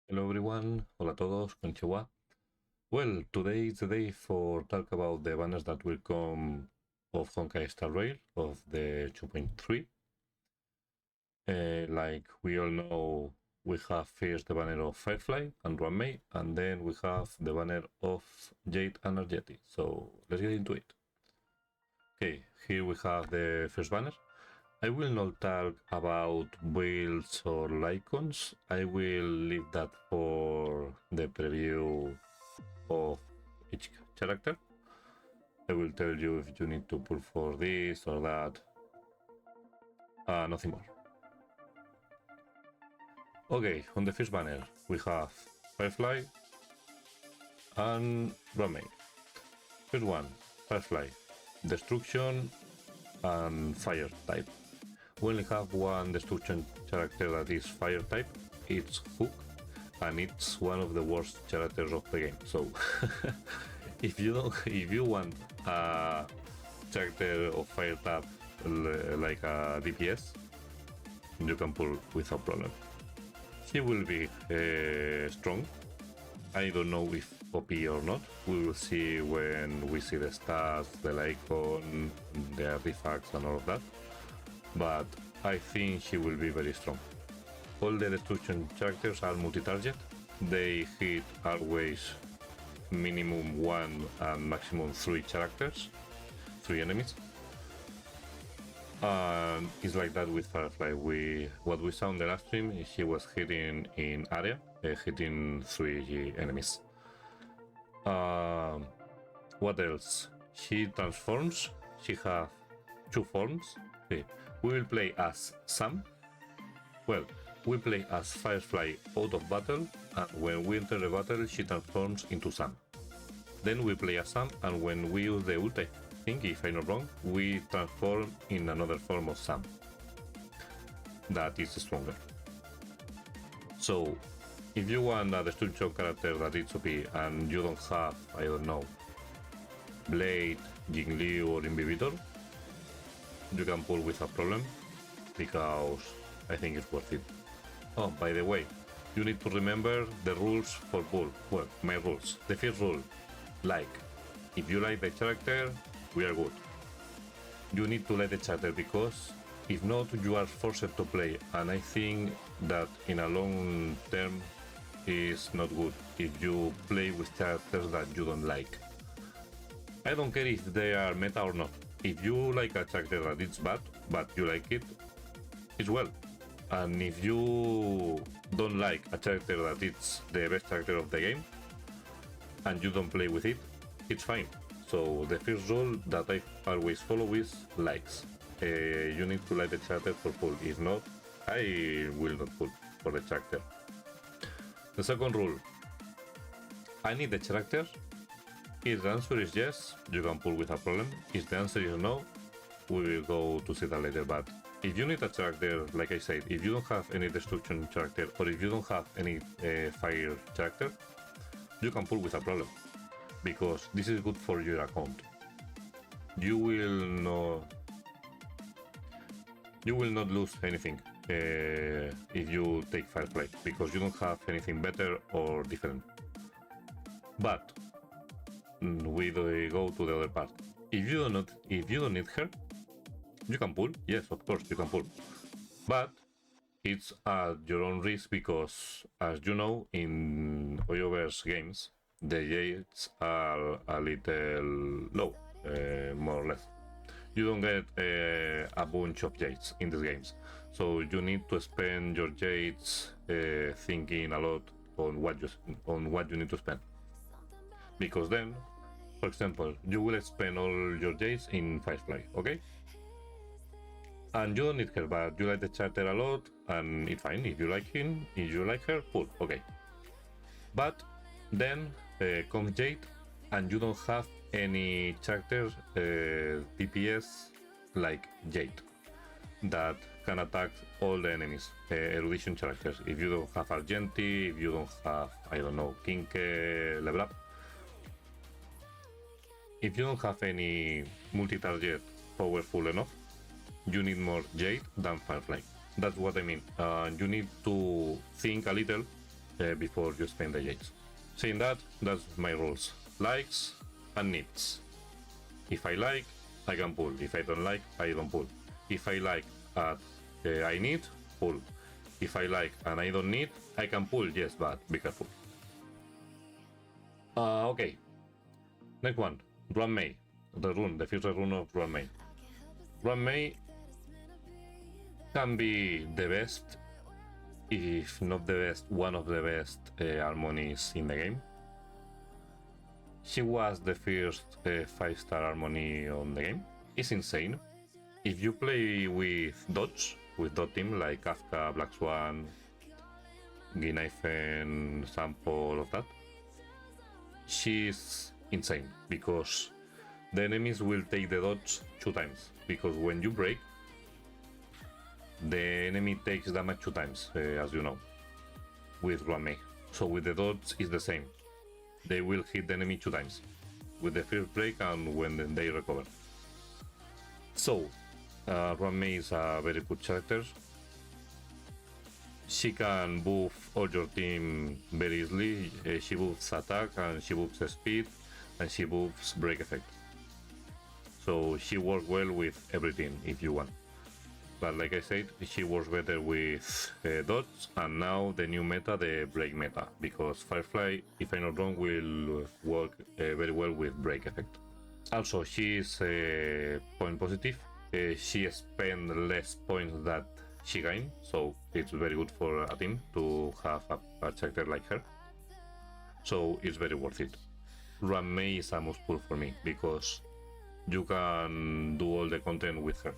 Hello everyone, hola a todos, konnichiwa. Well, today is the day for talk about the banners that will come of Honkai Star Rail of the 2.3. Like we all know, we have first the banner of Firefly and RUAN, and then we have the banner of JADE and ARGENTI. So let's get into it. Okay, here we have the first banner. I will not talk about builds or icons. I will leave that for the preview of each character. I will tell you if you need to pull for this or that. Nothing more. Okay, on the first banner we have Firefly and RUAN. First one, Firefly, Destruction and Fire type. We only have one Destruction character that is Fire type. It's Hook, and it's one of the worst characters of the game. So if you want a character of Fire type like a DPS, you can pull without problem. He will be strong. I don't know if OP or not. We will see when we see the stats, the icon, the artifacts and all of that. But I think he will be very strong. All the Destruction characters are multi-target. They hit always minimum 1 and maximum 3 characters, 3 enemies. And it's like that with Firefly. What we saw in the last stream is he was hitting in area, hitting 3 enemies. What else? She transforms. She has 2 forms. Okay. We will play as Sam. Well, we play as Firefly out of battle, and when we enter the battle, she transforms into Sam. Then we play as Sam, and when we use the ulti, I think, if I'm not wrong, we transform in another form of Sam that is stronger. So, if you want a Destruction character that is OP and you don't have, I don't know, Blade, Jingliu or Inhibitor, you can pull without problem, because I think it's worth it. Oh, by the way, you need to remember the rules for pull. Well, my rules. The first rule, like. If you like the character, we are good. You need to like the character, because if not, you are forced to play, and I think that in a long term is not good if you play with characters that you don't like. I don't care if they are meta or not. If you like a character that is bad, but you like it, it's well. And if you don't like a character that is the best character of the game, and you don't play with it, it's fine. So the first rule that I always follow is likes. You need to like the character for pull. If not, I will not pull for the character. The second rule, I need the character. If the answer is yes, you can pull without problem. If the answer is no, we will go to see that later. But if you need a character, like I said, if you don't have any Destruction character, or if you don't have any Fire character, you can pull without problem, because this is good for your account. You will not lose anything if you take Firefly, because you don't have anything better or different. But we go to the other part. If you don't need her, you can pull. Yes, of course you can pull, but it's at your own risk, because as you know, in Hoyoverse games, the jades are a little low, more or less. You don't get a bunch of jades in these games, so you need to spend your jades thinking a lot on what you need to spend, because then, for example, you will spend all your jades in Firefly, okay? And you don't need her, but you like the character a lot, and it's fine. If you like him, if you like her, pull, okay. But then comes Jade, and you don't have any character DPS like Jade that can attack all the enemies, erudition characters. If you don't have Argenti, if you don't have, I don't know, Kinke, level up. If you don't have any multi-target powerful enough, you need more Jade than Firefly. That's what I mean. You need to think a little before you spend the jades. Saying that, that's my rules. Likes and needs. If I like, I can pull. If I don't like, I don't pull. If I like and I need, pull. If I like and I don't need, I can pull, yes, but be careful. Okay. Next one, RUAN Mei. The future rune of RUAN Mei. RUAN Mei can be the best, if not the best, one of the best harmonies in the game. She was the first 5-star harmony on the game. It's insane. If you play with dodge, with dot team like Kafka, Black Swan, Ginaifen, Sampo, all of that, she's insane because the enemies will take the dodge 2 times. Because when you break, the enemy takes damage 2 times, as you know, with RUAN Mei. So with the dodge, it's the same. They will hit the enemy 2 times, with the first break and when they recover. So, RUAN Mei is a very good character. She can buff all your team very easily. She buffs attack and she buffs speed and she buffs break effect. So she works well with everything if you want. But like I said, she works better with dodge, and now the new meta, the break meta, because Firefly, if I'm not wrong, will work very well with break effect. Also, she is point positive. She spends less points that she gains, so it's very good for a team to have a character like her. So it's very worth it. RUAN Mei is a must pull for me because you can do all the content with her.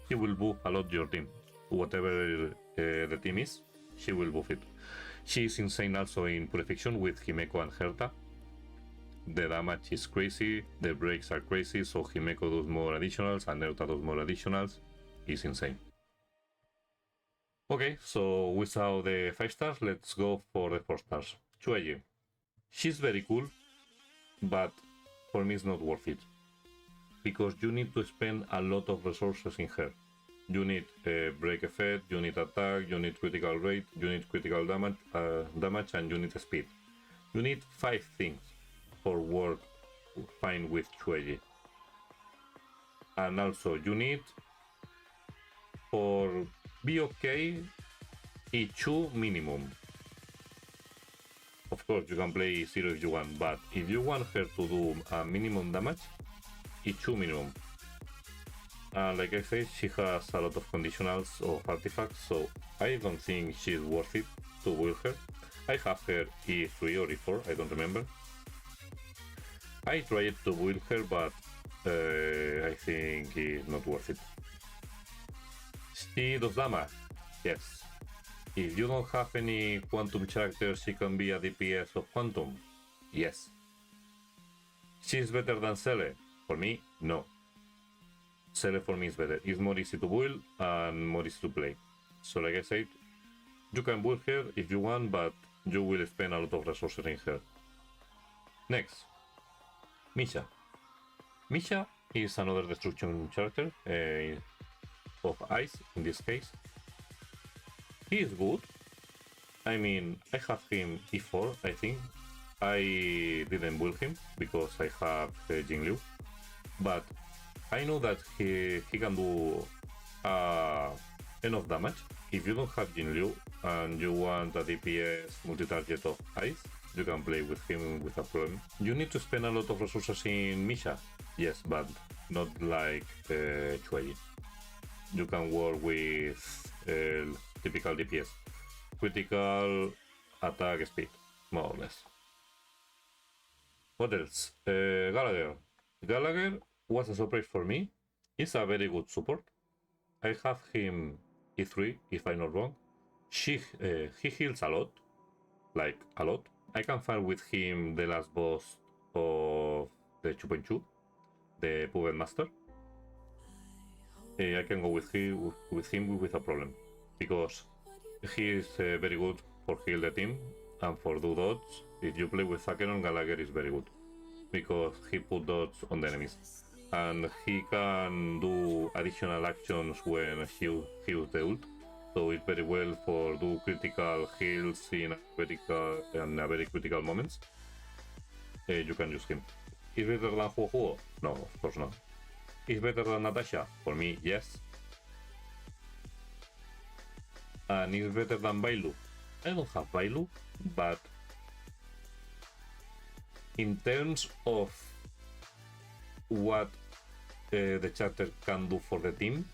She will buff a lot your team. Whatever the team is, she will buff it. She is insane also in Purification with Himeko and Herta. The damage is crazy, the breaks are crazy, so Himeko does more additionals and Herta does more additionals. It's insane. Okay, so we saw the 5 stars, let's go for the 4 stars. XUEYI. She's very cool, but for me it's not worth it. Because you need to spend a lot of resources in her. You need break effect, you need attack, you need critical rate, you need critical damage, and you need speed. You need 5 things for work fine with XUEYI. And also you need, for be okay, E2 minimum. Of course you can play 0 if you want, but if you want her to do a minimum damage, E2 minimum. Like I said, she has a lot of conditionals of artifacts, so I don't think she's worth it to build her. I have her E3 or E4, I don't remember. I tried to build her, but I think it's not worth it. She does damage, yes. If you don't have any quantum character, she can be a DPS of quantum, yes. She's better than Cele. For me, no. Cele for me is better. It's more easy to build and more easy to play. So like I said, you can build her if you want, but you will spend a lot of resources in her. Next, MISHA. MISHA is another destruction character of ice in this case. He is good. I mean, I have him E4, I think. I didn't build him because I have Jingliu. But I know that he can do enough damage. If you don't have Jingliu and you want a DPS multi-target of ice, you can play with him without problem. You need to spend a lot of resources in MISHA, yes, but not like XUEYI. You can work with typical DPS, critical, attack, speed, more or less. What else? Gallagher. Gallagher was a surprise for me. He's a very good support. I have him E3, if I'm not wrong. He heals a lot, like a lot. I can fight with him the last boss of the 2.2, the Puppet Master. I can go with him with a problem, because he is very good for heal the team and for do dodge. If you play with Acheron, Gallagher is very good, because he put dodge on the enemies. And he can do additional actions when he uses the ult. so it's very well for do critical heals in a very critical moments. You can use him. Is better than Huo? No, of course not. Is better than Natasha? For me, yes. And is better than Bailu? I don't have Bailu, but in terms of what the charter can do for the team,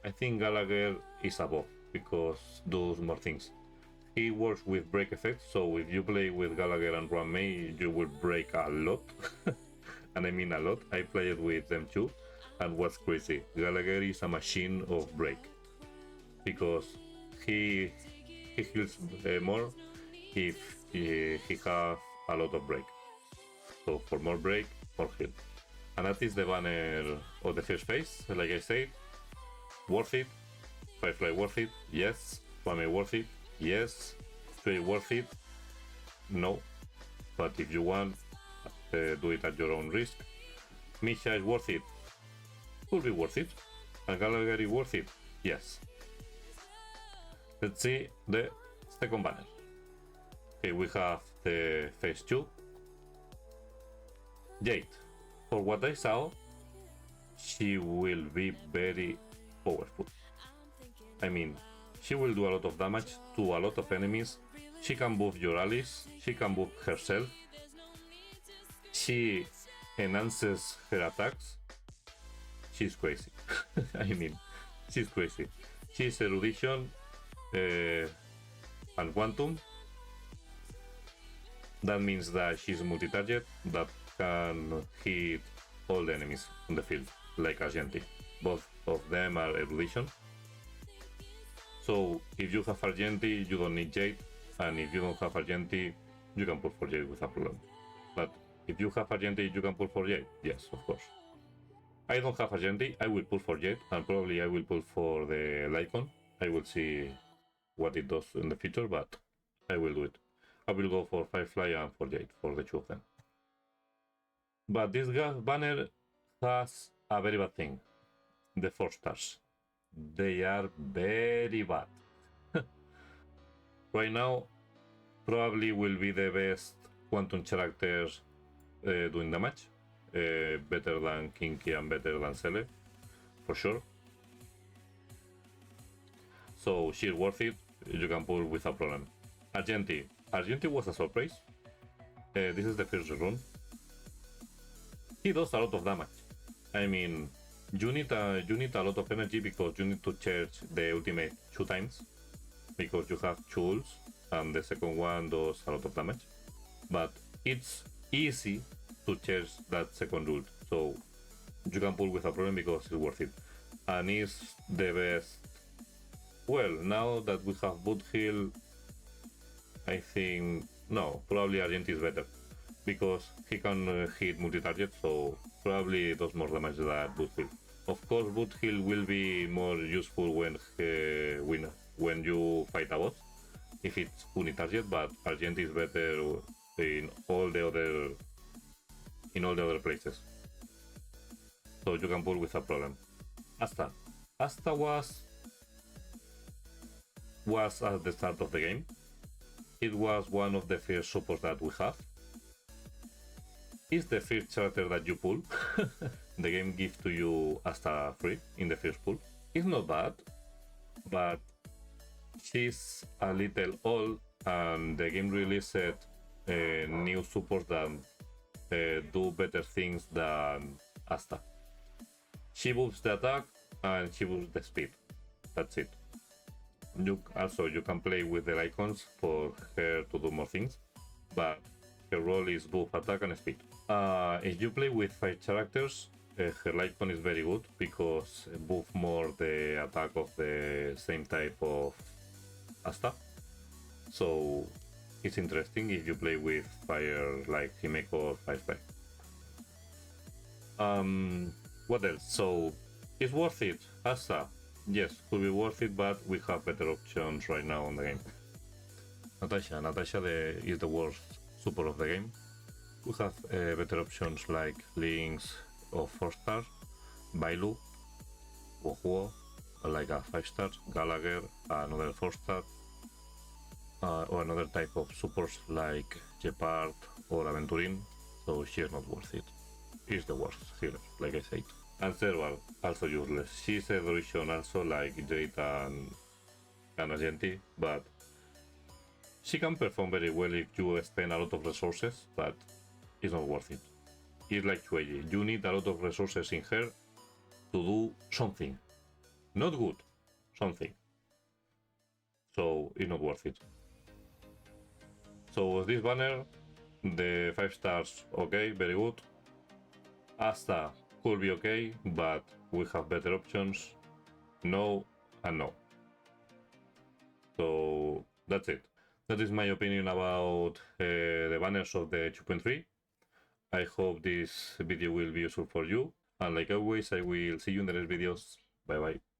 I think Gallagher is above because does more things. He works with break effects, so if you play with Gallagher and RUAN Mei, you will break a lot. And I mean a lot. I played with them too, and what's crazy, Gallagher is a machine of break because he heals more if he have a lot of break. So for more break, more heal. And that is the banner of the first phase. Like I said, worth it. Firefly worth it, yes. RUAN Mei worth it, yes. XUEYI worth it, no. But if you want, do it at your own risk. MISHA is worth it, could be worth it. And Gallagher is worth it, yes. Let's see the second banner. Okay, we have the phase 2. Jade. For what I saw, she will be very powerful. I mean, she will do a lot of damage to a lot of enemies. She can buff your allies, she can buff herself. She enhances her attacks. She's crazy. I mean, she's crazy. She's erudition and quantum. That means that she's multi-target, that can hit all the enemies on the field, like Argenti. Both of them are erudition. So if you have Argenti, you don't need Jade, and if you don't have Argenti, you can pull for Jade without problem. But if you have Argenti, you can pull for Jade, yes, of course. I don't have Argenti, I will pull for Jade, and probably I will pull for the Lycon. I will see what it does in the future, but I will do it. I will go for Firefly and for Jade, for the two of them. But this banner has a very bad thing. The 4 stars. They are very bad. Right now, probably will be the best quantum characters doing damage. Better than Kinky and better than Cele, for sure. So she's worth it, you can pull without problem. Argenti. Argenti was a surprise. This is the first run. He does a lot of damage. I mean, you need a lot of energy because you need to charge the ultimate 2 times because you have 2 ults and the second one does a lot of damage. But it's easy to charge that second ult, so you can pull with a problem because it's worth it. And it's the best. Well, now that we have boot heal, I think no, probably Argenti is better because he can hit multi-target, so probably does more damage than boot heal. Of course, boot heal will be more useful when you fight a boss, if it's uni-target, but Argenti is better in all the other places. So you can pull without problem. Asta. Asta was at the start of the game. It was one of the first supports that we have. It's the first character that you pull. The game gives to you Asta free in the first pull. It's not bad, but she's a little old and the game released new supports that do better things than Asta. She buffs the attack and she buffs the speed. That's it. You can play with the icons for her to do more things, but her role is buff attack and speed. If you play with 5 characters, her icon is very good because buff more the attack of the same type of Asta. So it's interesting if you play with fire like Himeko or Firefly. What else? So it's worth it. Asta, yes, could be worth it, but we have better options right now on the game. Natasha is the worst support of the game. We have better options like Lynx of 4 stars, Bailu, Huo, like a 5-star, Gallagher, another 4-star, or another type of supports like Gepard or Aventurin, so she is not worth it. Is the worst healer, like I said. And Serval, also useless. She's a duration also like Jade and Argenti, but she can perform very well if you spend a lot of resources, but it's not worth it. It's like XUEYI, you need a lot of resources in her to do something. Not good, something. So it's not worth it. So with this banner, the 5 stars, okay, very good. ASTA could be okay, but we have better options. No and no. So that's it. That is my opinion about the banners of the 2.3. I hope this video will be useful for you. And like always, I will see you in the next videos. Bye bye.